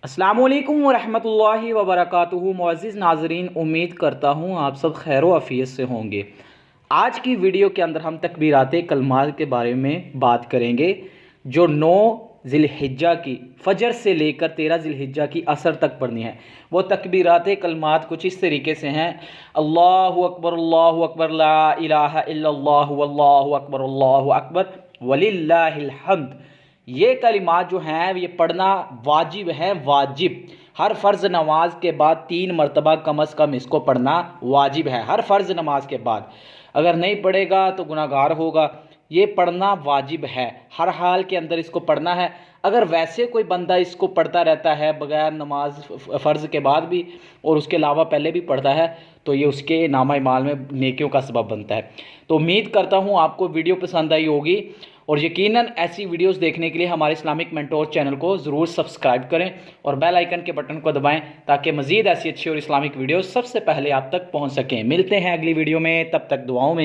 अस्सलाम वालेकुम वरहमतुल्लाहि वबरकातुहू। मुअज़्ज़िज़ नाज़रीन, उम्मीद करता हूँ आप सब खैर आफ़ियत से होंगे। आज की वीडियो के अंदर हम तकबीरात कलमात के बारे में बात करेंगे जो 9 ज़िलहिज्जा की फ़जर से लेकर 13 ज़िलहिज्जा की असर तक पढ़नी है। वो तकबीरात कलमात कुछ इस तरीके से हैं: अल्लाहु अकबर ला इलाहा इल्लल्लाहु वल्लाहु अकबर वलिल्लाहिल हम्द। ये कलिमात जो हैं ये पढ़ना वाजिब है, वाजिब। हर फ़र्ज़ नमाज के बाद 3 मरतबा कम से कम इसको पढ़ना वाजिब है, हर फ़र्ज़ नमाज के बाद। अगर नहीं पढ़ेगा तो गुनाहगार होगा। ये पढ़ना वाजिब है, हर हाल के अंदर इसको पढ़ना है। अगर वैसे कोई बंदा इसको पढ़ता रहता है बग़ैर नमाज फ़र्ज़ के बाद भी और उसके अलावा पहले भी पढ़ता है तो ये उसके नामा माल में नेकियों का सबब बनता है। तो उम्मीद करता हूँ आपको वीडियो पसंद आई होगी और यकीनन ऐसी वीडियोस देखने के लिए हमारे इस्लामिक मेंटोर चैनल को ज़रूर सब्सक्राइब करें और बेल आइकन के बटन को दबाएं ताकि मज़ीद ऐसी अच्छी और इस्लामिक वीडियोस सबसे पहले आप तक पहुंच सकें। मिलते हैं अगली वीडियो में, तब तक दुआओं में।